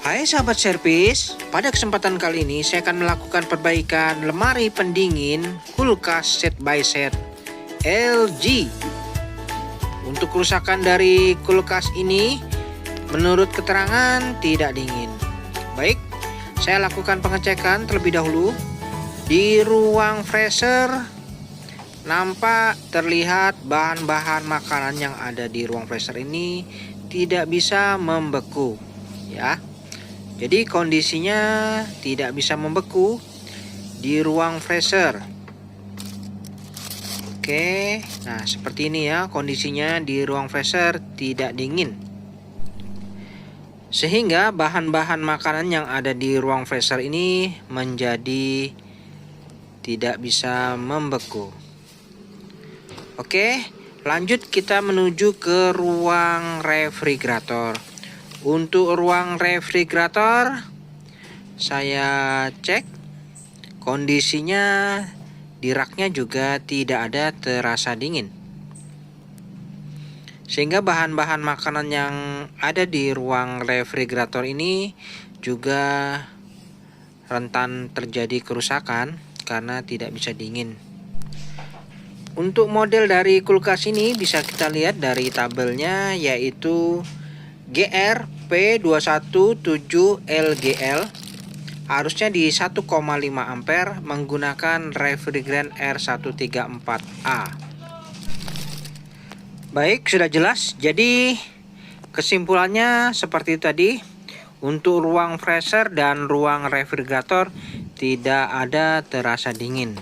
Hai sahabat servis, pada kesempatan kali ini saya akan melakukan perbaikan lemari pendingin kulkas set by set LG. Untuk kerusakan dari kulkas ini menurut keterangan tidak dingin. Baik, saya lakukan pengecekan terlebih dahulu. Di ruang freezer nampak terlihat bahan-bahan makanan yang ada di ruang freezer ini tidak bisa membeku, ya. Jadi kondisinya tidak bisa membeku di ruang freezer. Oke, nah seperti ini ya kondisinya di ruang freezer tidak dingin. Sehingga bahan-bahan makanan yang ada di ruang freezer ini menjadi tidak bisa membeku. Oke, lanjut kita menuju ke ruang refrigerator. Untuk ruang refrigerator saya cek kondisinya di raknya juga tidak ada terasa dingin. Sehingga bahan-bahan makanan yang ada di ruang refrigerator ini juga rentan terjadi kerusakan karena tidak bisa dingin. Untuk model dari kulkas ini bisa kita lihat dari tabelnya, yaitu GR-P217LGL, harusnya di 1,5 ampere menggunakan refrigeran R134A. Baik, sudah jelas. Jadi kesimpulannya seperti tadi. Untuk ruang freezer dan ruang refrigerator tidak ada terasa dingin.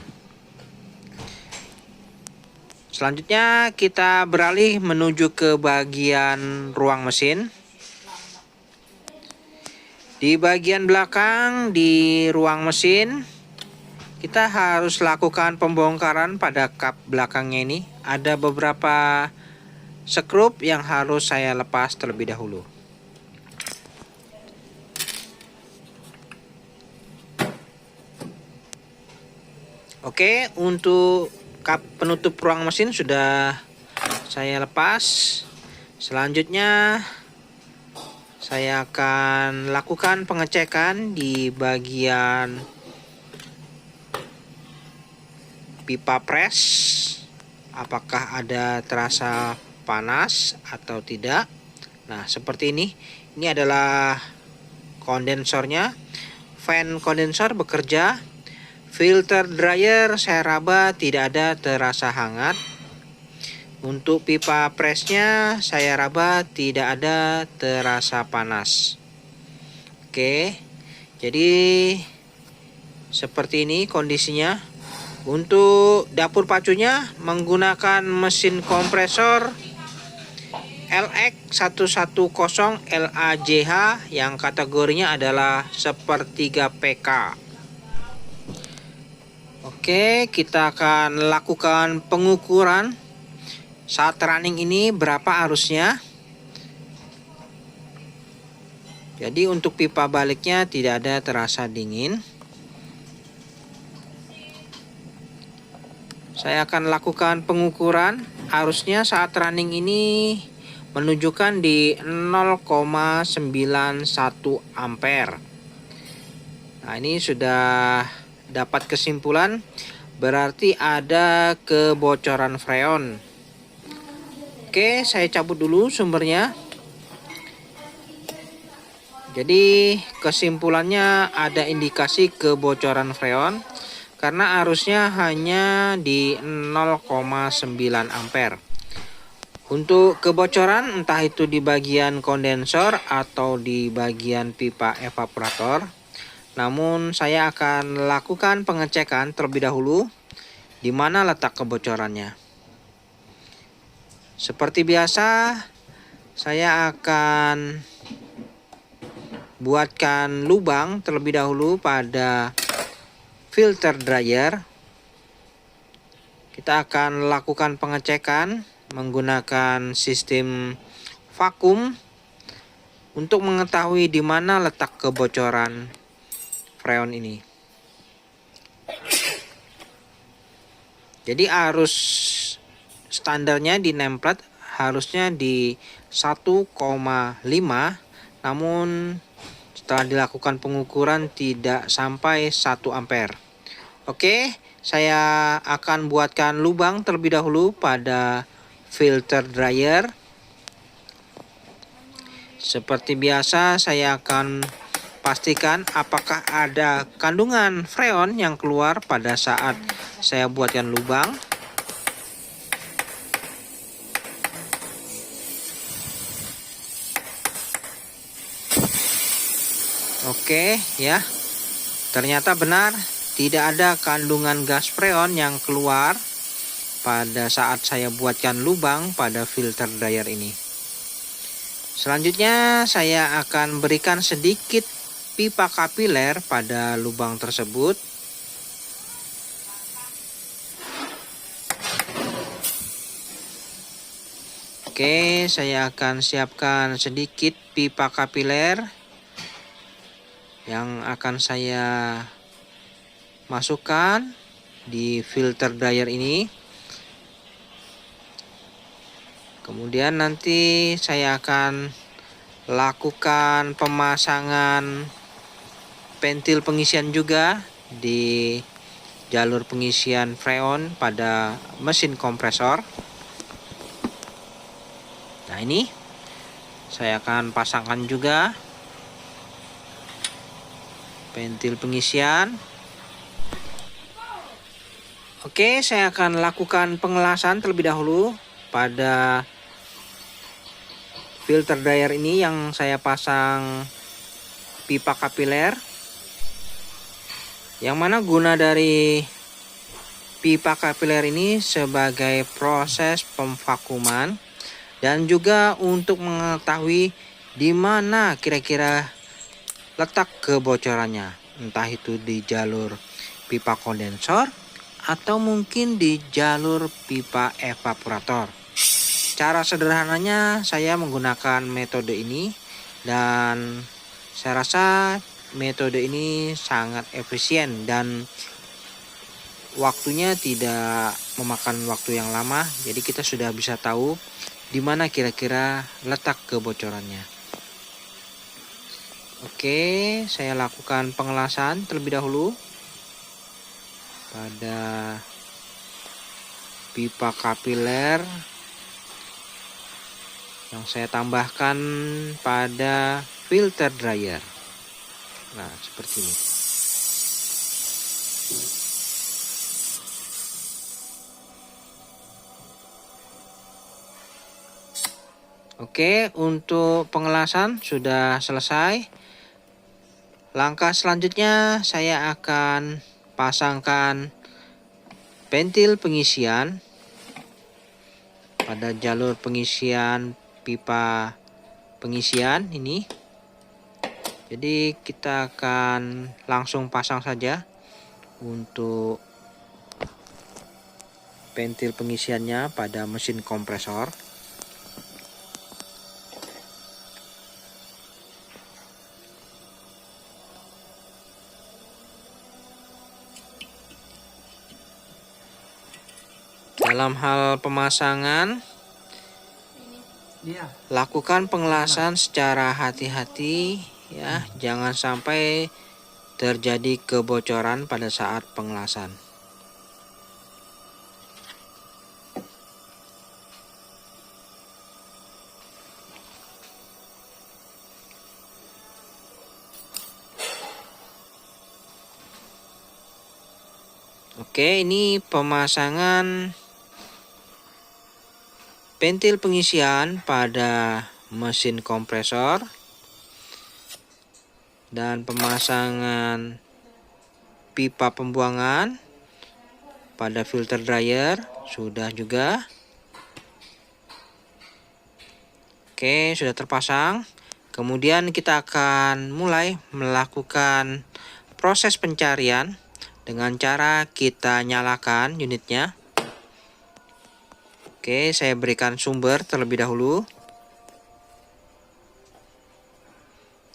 Selanjutnya kita beralih menuju ke bagian ruang mesin. Di bagian belakang di ruang mesin kita harus lakukan pembongkaran pada kap belakangnya ini. Ada beberapa skrup yang harus saya lepas terlebih dahulu. Oke, untuk kap penutup ruang mesin sudah saya lepas. Selanjutnya saya akan lakukan pengecekan di bagian pipa pres, apakah ada terasa panas atau tidak. Nah, seperti ini. Ini adalah kondensornya. Fan kondensor bekerja. Filter dryer saya raba tidak ada terasa hangat. Untuk pipa presnya saya raba tidak ada terasa panas. Oke, jadi seperti ini kondisinya. Untuk dapur pacunya menggunakan mesin kompresor LX110 LAJH yang kategorinya adalah sepertiga PK. Oke, kita akan lakukan pengukuran saat running ini berapa arusnya. Jadi untuk pipa baliknya tidak ada terasa dingin. Saya akan lakukan pengukuran arusnya saat running ini menunjukkan di 0,91 ampere. Nah, ini sudah dapat kesimpulan berarti ada kebocoran freon. Oke, saya cabut dulu sumbernya. Jadi kesimpulannya ada indikasi kebocoran freon karena arusnya hanya di 0,9 ampere. Untuk kebocoran entah itu di bagian kondensor atau di bagian pipa evaporator. Namun saya akan lakukan pengecekan terlebih dahulu di mana letak kebocorannya. Seperti biasa, saya akan buatkan lubang terlebih dahulu pada filter dryer. Kita akan lakukan pengecekan menggunakan sistem vakum untuk mengetahui di mana letak kebocoran freon ini. Jadi arus standarnya di nameplate harusnya di 1,5, namun setelah dilakukan pengukuran tidak sampai 1 ampere. Oke, saya akan buatkan lubang terlebih dahulu pada filter dryer. Seperti biasa, saya akan pastikan apakah ada kandungan freon yang keluar pada saat saya buatkan lubang. Oke, ya. Ternyata benar, tidak ada kandungan gas freon yang keluar pada saat saya buatkan lubang pada filter dryer ini. Selanjutnya, saya akan berikan sedikit pipa kapiler pada lubang tersebut. Oke, saya akan siapkan sedikit pipa kapiler yang akan saya masukkan di filter dryer ini. Kemudian nanti saya akan lakukan pemasangan pentil pengisian juga di jalur pengisian freon pada mesin kompresor. Nah, ini saya akan pasangkan juga pentil pengisian. Oke, saya akan lakukan pengelasan terlebih dahulu pada filter dryer ini yang saya pasang pipa kapiler. Yang mana guna dari pipa kapiler ini sebagai proses pemvakuman dan juga untuk mengetahui di mana kira-kira letak kebocorannya, entah itu di jalur pipa kondensor atau mungkin di jalur pipa evaporator. Cara sederhananya saya menggunakan metode ini dan saya rasa metode ini sangat efisien dan waktunya tidak memakan waktu yang lama. Jadi kita sudah bisa tahu di mana kira-kira letak kebocorannya. Oke, saya lakukan pengelasan terlebih dahulu pada pipa kapiler yang saya tambahkan pada filter dryer. Nah, seperti ini. Oke, untuk pengelasan sudah selesai. Langkah selanjutnya saya akan pasangkan pentil pengisian pada jalur pengisian pipa pengisian ini. Jadi kita akan langsung pasang saja untuk pentil pengisiannya pada mesin kompresor. Dalam hal pemasangan, lakukan pengelasan secara hati-hati ya, jangan sampai terjadi kebocoran pada saat pengelasan. Oke, ini pemasangan pentil pengisian pada mesin kompresor dan pemasangan pipa pembuangan pada filter dryer sudah juga. Oke, sudah terpasang. Kemudian kita akan mulai melakukan proses pencarian dengan cara kita nyalakan unitnya. Oke, saya berikan sumber terlebih dahulu.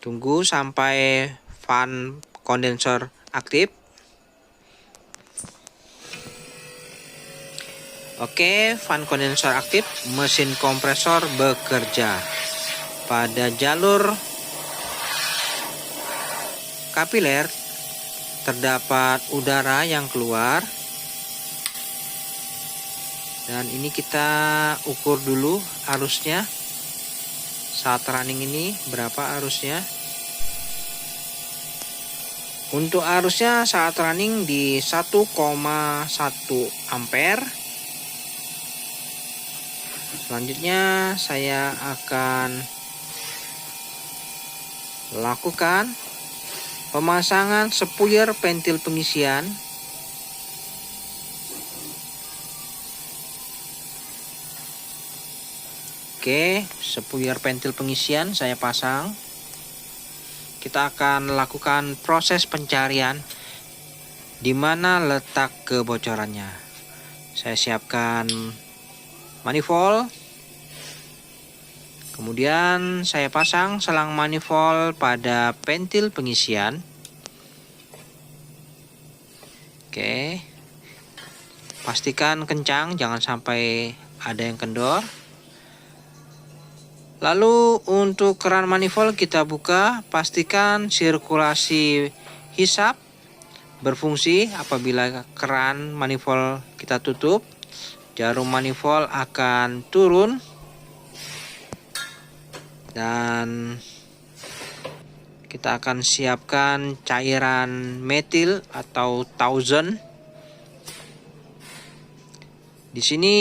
Tunggu sampai fan kondensor aktif. Oke, fan kondensor aktif, mesin kompresor bekerja pada jalur kapiler, terdapat udara yang keluar. Dan ini kita ukur dulu arusnya. Saat running ini berapa arusnya? Untuk arusnya saat running di 1,1 ampere. Selanjutnya saya akan lakukan pemasangan spuyer pentil pengisian. Oke, spuyer pentil pengisian saya pasang. Kita akan lakukan proses pencarian di mana letak kebocorannya. Saya siapkan manifold. Kemudian saya pasang selang manifold pada pentil pengisian. Oke. Pastikan kencang, jangan sampai ada yang kendor. Lalu untuk keran manifold kita buka, pastikan sirkulasi hisap berfungsi. Apabila keran manifold kita tutup, jarum manifold akan turun dan kita akan siapkan cairan metil atau 1000. Di sini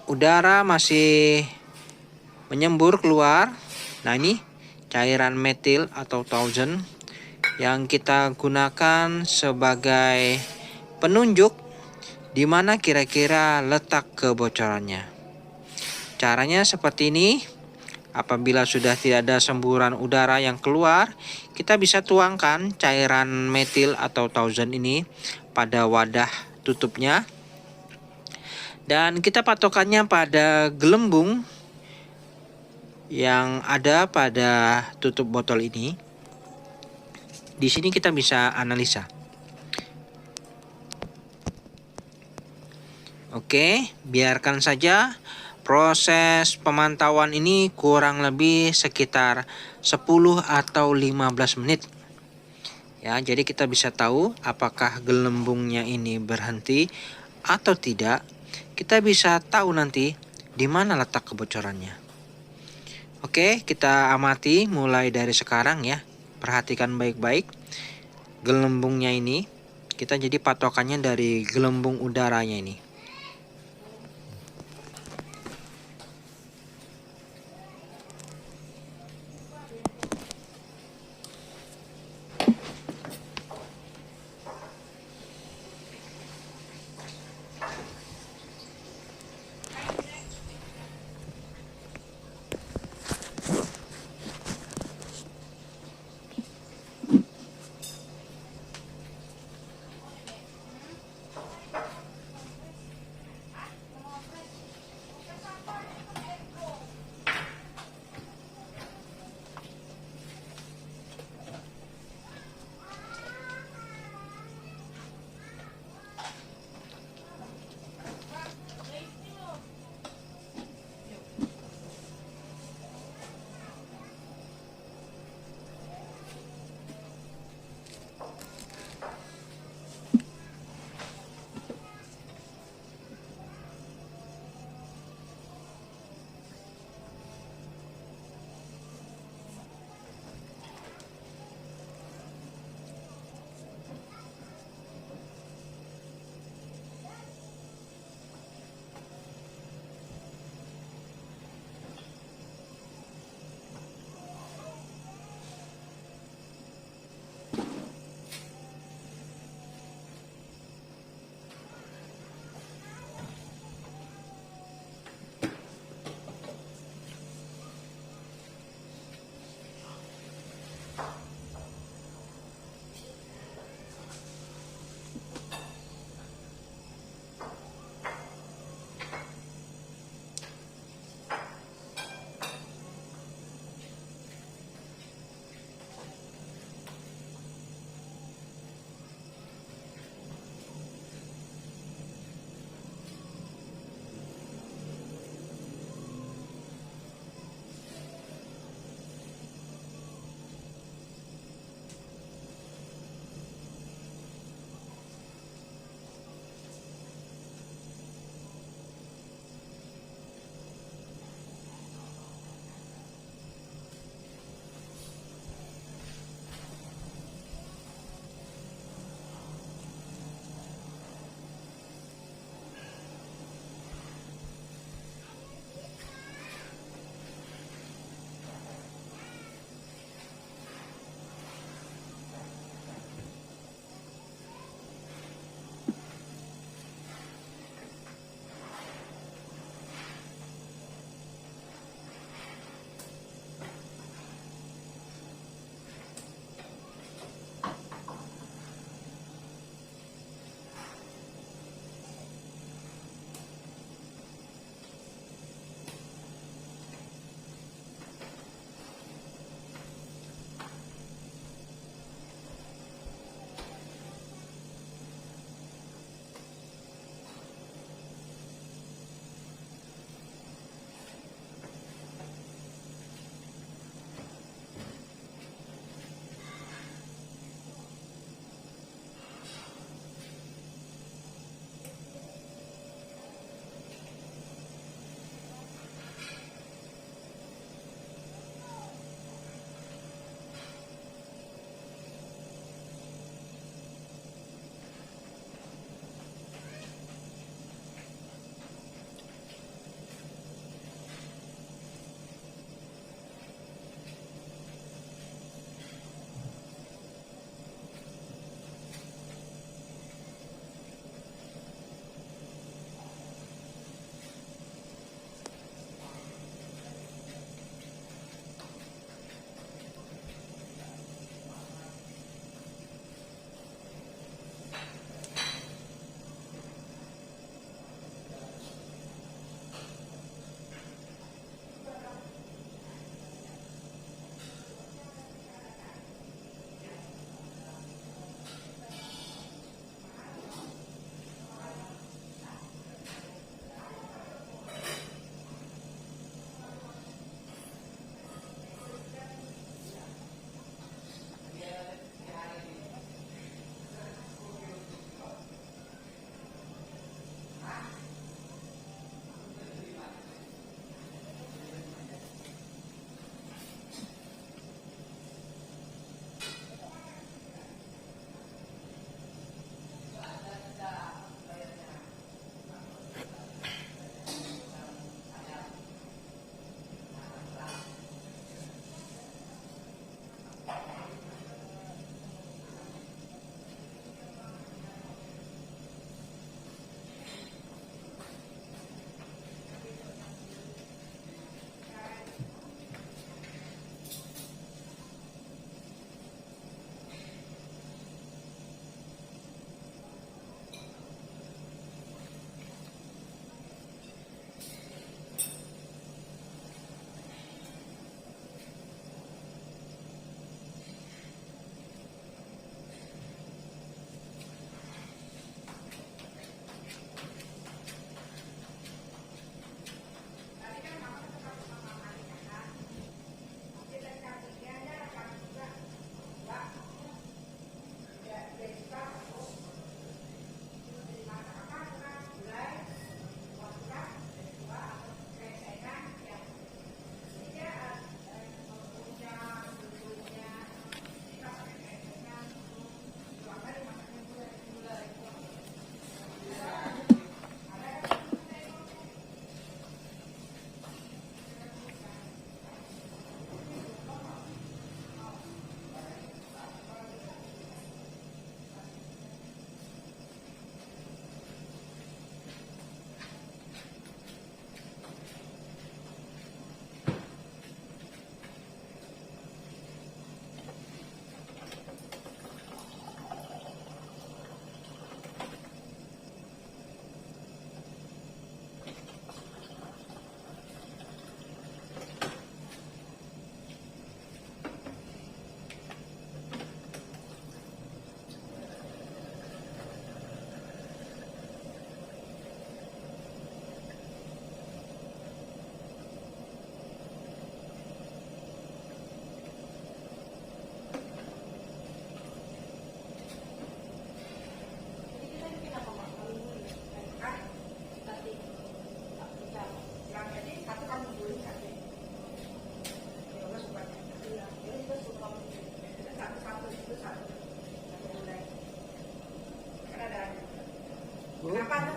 udara masih menyembur keluar. Nah, ini cairan metil atau 1000 yang kita gunakan sebagai penunjuk di mana kira-kira letak kebocorannya. Caranya seperti ini. Apabila sudah tidak ada semburan udara yang keluar, kita bisa tuangkan cairan metil atau 1000 ini pada wadah tutupnya. Dan kita patokannya pada gelembung yang ada pada tutup botol ini. Di sini kita bisa analisa. Oke, biarkan saja proses pemantauan ini kurang lebih sekitar 10 atau 15 menit. Ya, jadi kita bisa tahu apakah gelembungnya ini berhenti atau tidak. Kita bisa tahu nanti di mana letak kebocorannya. Oke, kita amati mulai dari sekarang ya. Perhatikan baik-baik gelembungnya ini. Kita jadi patokannya dari gelembung udaranya ini.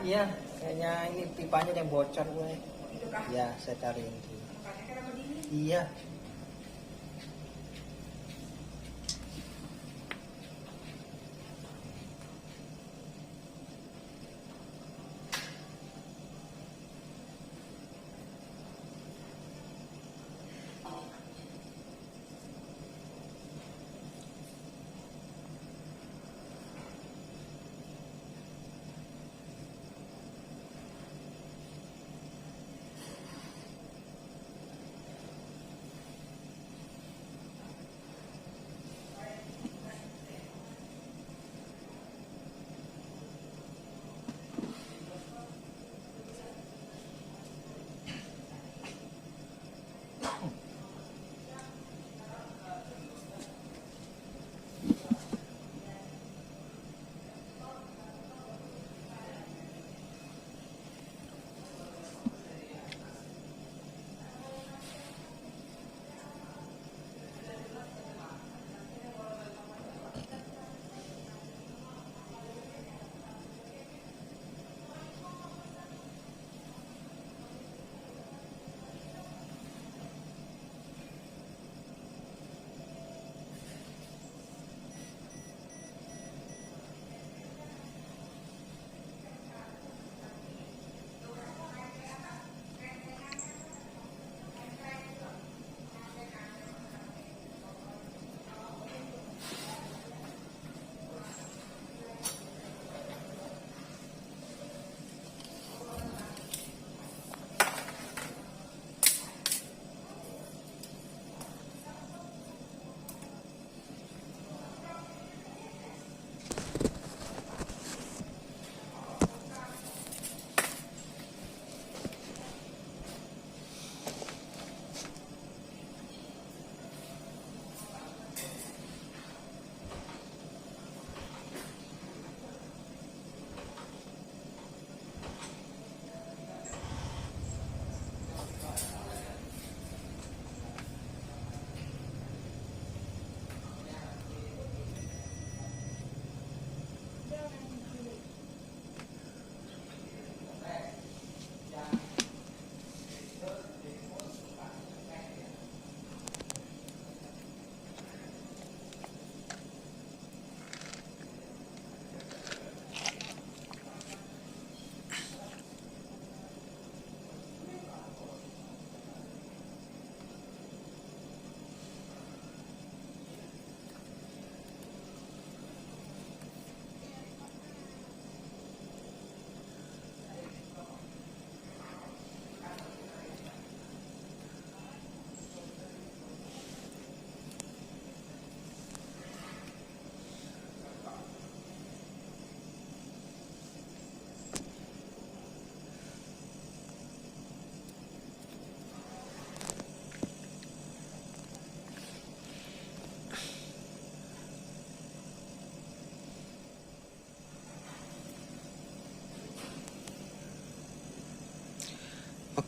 Iya, kayaknya ini pipanya yang bocor gue. Ya, saya cari ini. Iya.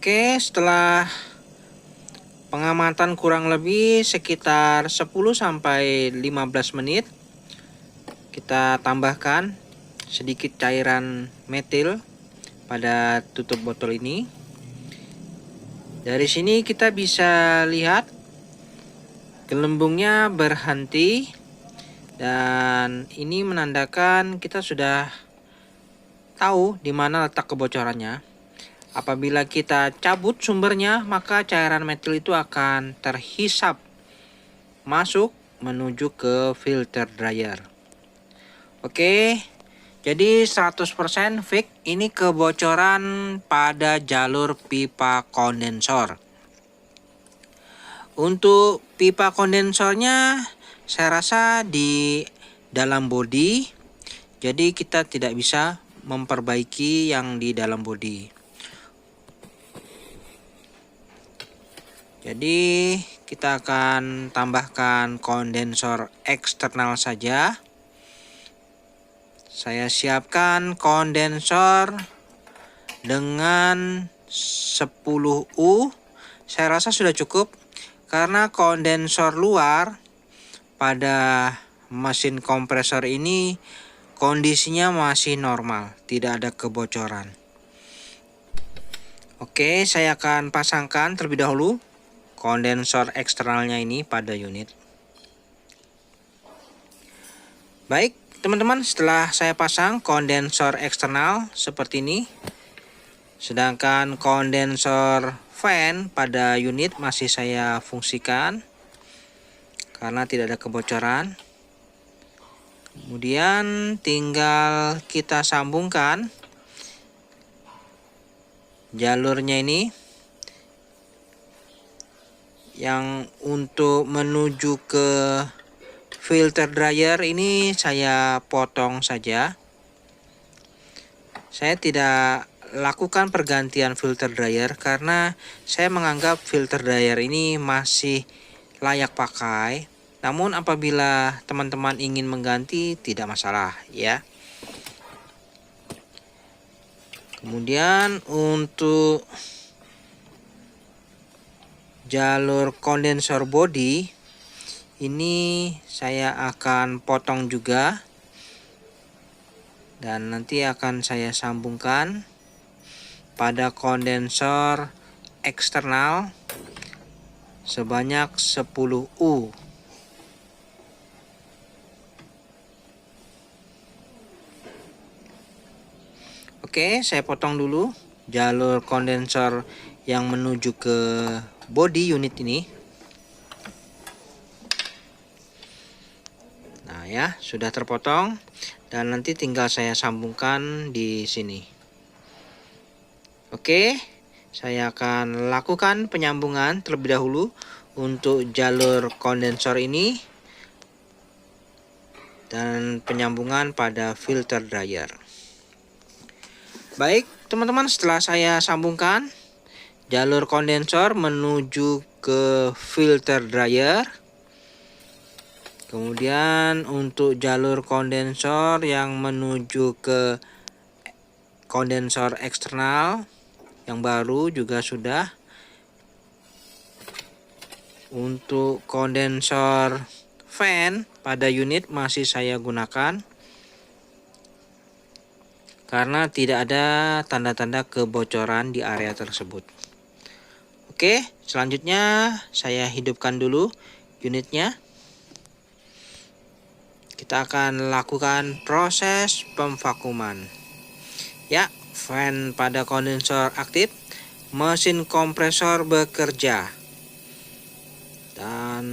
Oke, setelah pengamatan kurang lebih sekitar 10 sampai 15 menit, kita tambahkan sedikit cairan metil pada tutup botol ini. Dari sini kita bisa lihat gelembungnya berhenti, dan ini menandakan kita sudah tahu di mana letak kebocorannya. Apabila kita cabut sumbernya, maka cairan metil itu akan terhisap masuk menuju ke filter dryer. Oke, jadi 100% fix ini kebocoran pada jalur pipa kondensor. Untuk pipa kondensornya saya rasa di dalam bodi, jadi kita tidak bisa memperbaiki yang di dalam bodi. Jadi kita akan tambahkan kondensor eksternal saja. Saya siapkan kondensor dengan 10U. Saya rasa sudah cukup karena kondensor luar pada mesin kompresor ini kondisinya masih normal, tidak ada kebocoran. Oke, saya akan pasangkan terlebih dahulu kondensor eksternalnya ini pada unit. Baik, teman-teman, setelah saya pasang kondensor eksternal seperti ini, sedangkan kondensor fan pada unit masih saya fungsikan karena tidak ada kebocoran. Kemudian tinggal kita sambungkan jalurnya ini, yang untuk menuju ke filter dryer ini saya potong saja. Saya tidak lakukan pergantian filter dryer karena saya menganggap filter dryer ini masih layak pakai. Namun apabila teman-teman ingin mengganti tidak masalah ya. Kemudian untuk jalur kondensor body ini saya akan potong juga dan nanti akan saya sambungkan pada kondensor eksternal sebanyak 10 U. Oke, saya potong dulu jalur kondensor yang menuju ke body unit ini. Nah ya, sudah terpotong dan nanti tinggal saya sambungkan di sini. Oke, saya akan lakukan penyambungan terlebih dahulu untuk jalur kondensor ini dan penyambungan pada filter dryer. Baik, teman-teman, setelah saya sambungkan jalur kondensor menuju ke filter dryer, kemudian untuk jalur kondensor yang menuju ke kondensor eksternal yang baru juga sudah. Untuk kondensor fan pada unit masih saya gunakan karena tidak ada tanda-tanda kebocoran di area tersebut. Oke, selanjutnya saya hidupkan dulu unitnya. Kita akan lakukan proses pemvakuman. Ya, fan pada kondensor aktif, mesin kompresor bekerja. Dan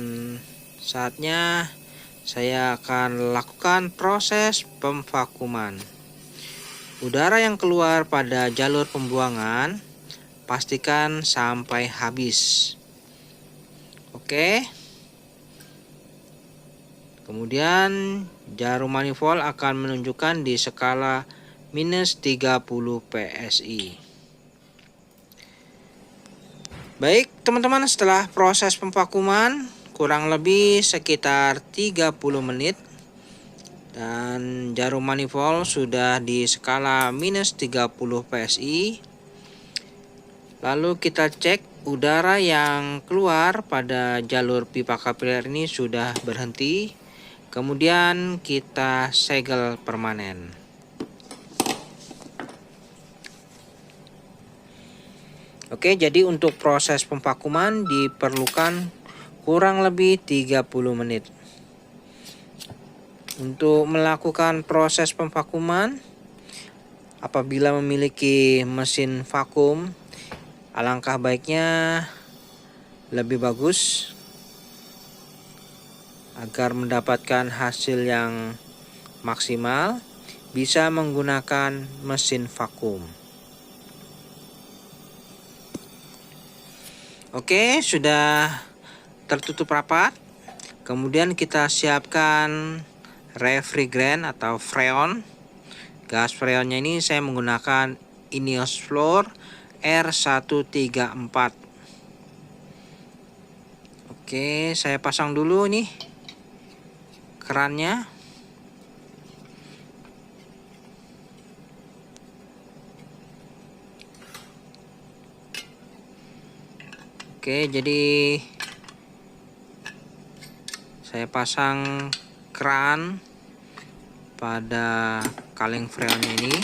saatnya saya akan lakukan proses pemvakuman. Udara yang keluar pada jalur pembuangan pastikan sampai habis. Oke. Kemudian jarum manifold akan menunjukkan di skala minus 30 PSI. Baik, teman-teman, setelah proses pemvakuman kurang lebih sekitar 30 menit dan jarum manifold sudah di skala minus 30 PSI. Lalu kita cek udara yang keluar pada jalur pipa kapiler ini sudah berhenti. Kemudian kita segel permanen. Oke, jadi untuk proses pemvakuman diperlukan kurang lebih 30 menit. Untuk melakukan proses pemvakuman, apabila memiliki mesin vakum, alangkah baiknya lebih bagus agar mendapatkan hasil yang maksimal bisa menggunakan mesin vakum. Oke, sudah tertutup rapat. Kemudian kita siapkan refrigerant atau freon. Gas freonnya ini saya menggunakan Ineos Fluor R134. Oke, saya pasang dulu nih kerannya. Oke, jadi saya pasang keran pada kaleng freonnya ini.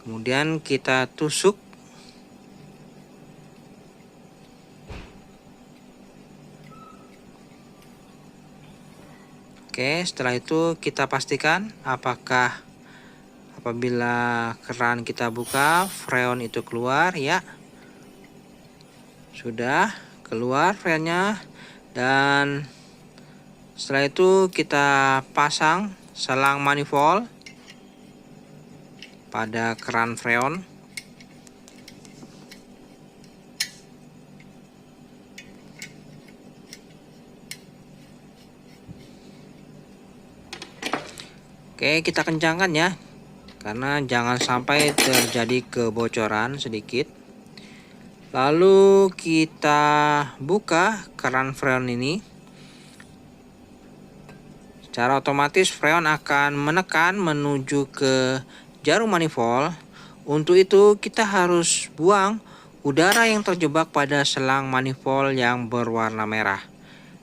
Kemudian kita tusuk. Oke, setelah itu kita pastikan apakah apabila keran kita buka, freon itu keluar ya. Sudah keluar freonnya, dan setelah itu kita pasang selang manifold pada keran freon. Oke, kita kencangkan ya, karena jangan sampai terjadi kebocoran sedikit. Lalu kita buka keran freon ini. Secara otomatis freon akan menekan menuju ke jarum manifold. Untuk itu kita harus buang udara yang terjebak pada selang manifold yang berwarna merah.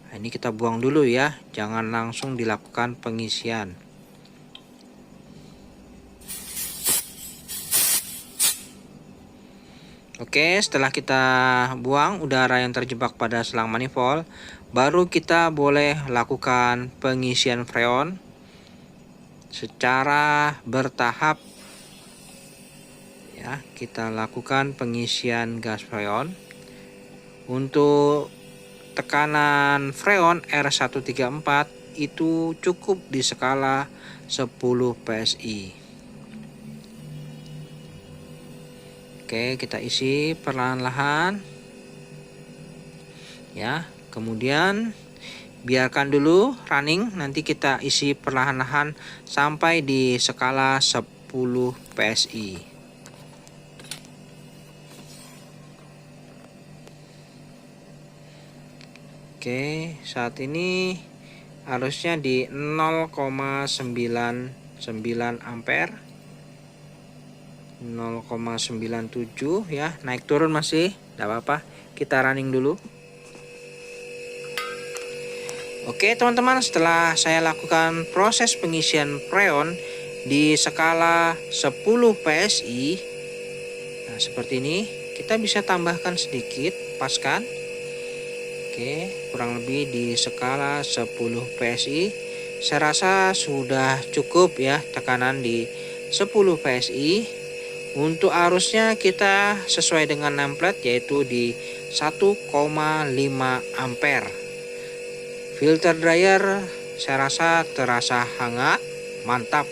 Nah, ini kita buang dulu ya, jangan langsung dilakukan pengisian. Oke, setelah kita buang udara yang terjebak pada selang manifold, baru kita boleh lakukan pengisian freon secara bertahap. Ya, kita lakukan pengisian gas freon. Untuk tekanan freon R134 itu cukup di skala 10 PSI. Oke, kita isi perlahan-lahan ya, kemudian biarkan dulu running, nanti kita isi perlahan-lahan sampai di skala 10 PSI. Oke, saat ini arusnya di 0,99 ampere, 0,97 ya, naik turun masih, tidak apa-apa, kita running dulu. Oke teman-teman, setelah saya lakukan proses pengisian freon di skala 10 PSI, nah seperti ini, kita bisa tambahkan sedikit, paskan. Oke, kurang lebih di skala 10 PSI. Saya rasa sudah cukup ya tekanan di 10 PSI. Untuk arusnya kita sesuai dengan nameplate, yaitu di 1,5 ampere. Filter dryer saya rasa terasa hangat, mantap.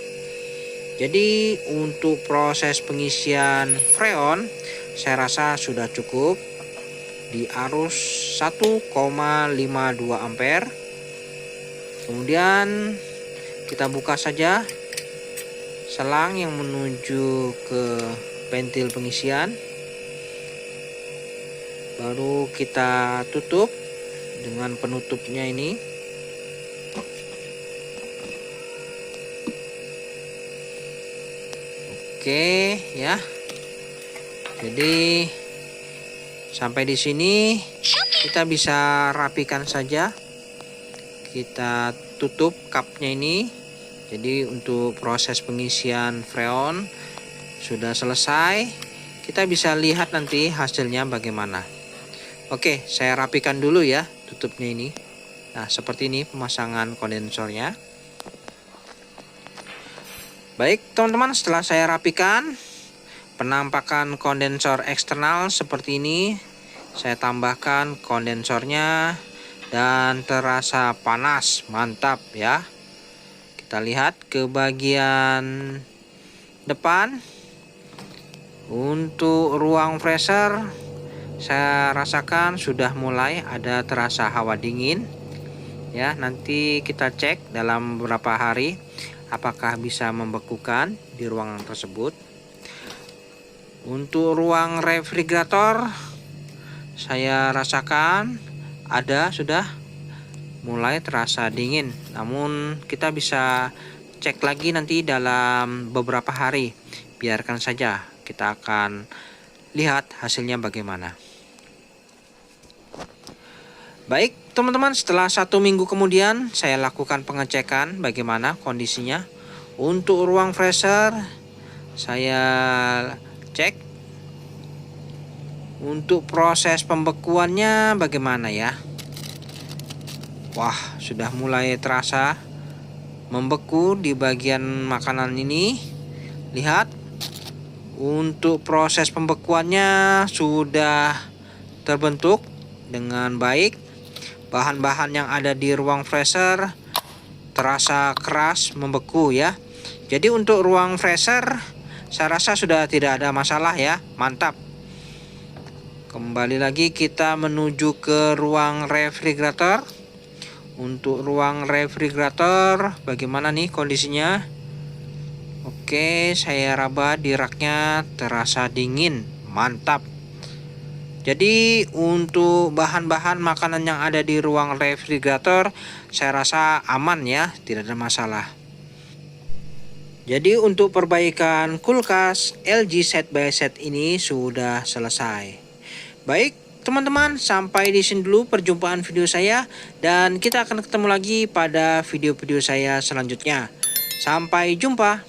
Jadi untuk proses pengisian freon saya rasa sudah cukup di arus 1,52 ampere. Kemudian kita buka saja selang yang menuju ke ventil pengisian, baru kita tutup dengan penutupnya ini. Oke ya, jadi sampai di sini kita bisa rapikan saja. Kita tutup cupnya ini. Jadi untuk proses pengisian freon sudah selesai. Kita bisa lihat nanti hasilnya bagaimana. Oke, saya rapikan dulu ya tutupnya ini. Nah, seperti ini pemasangan kondensornya. Baik teman-teman, setelah saya rapikan, penampakan kondensor eksternal seperti ini. Saya tambahkan kondensornya dan terasa panas, mantap ya. Kita lihat ke bagian depan. Untuk ruang freezer saya rasakan sudah mulai ada terasa hawa dingin ya. Nanti kita cek dalam beberapa hari apakah bisa membekukan di ruangan tersebut. Untuk ruang refrigerator saya rasakan ada sudah mulai terasa dingin, namun kita bisa cek lagi nanti dalam beberapa hari. Biarkan saja, kita akan lihat hasilnya bagaimana. Baik teman-teman, setelah 1 minggu kemudian saya lakukan pengecekan bagaimana kondisinya. Untuk ruang freezer saya cek. Untuk proses pembekuannya bagaimana ya? Wah, sudah mulai terasa membeku di bagian makanan ini. Lihat, untuk proses pembekuannya sudah terbentuk dengan baik. Bahan-bahan yang ada di ruang freezer terasa keras membeku ya. Jadi untuk ruang freezer saya rasa sudah tidak ada masalah ya. Mantap. Kembali lagi kita menuju ke ruang refrigerator. Untuk ruang refrigerator bagaimana nih kondisinya? Oke, saya raba di raknya, terasa dingin. Mantap. Jadi untuk bahan-bahan makanan yang ada di ruang refrigerator saya rasa aman ya, tidak ada masalah. Jadi untuk perbaikan kulkas LG Set by Set ini sudah selesai. Baik teman-teman, sampai di sini dulu perjumpaan video saya, dan kita akan ketemu lagi pada video-video saya selanjutnya. Sampai jumpa.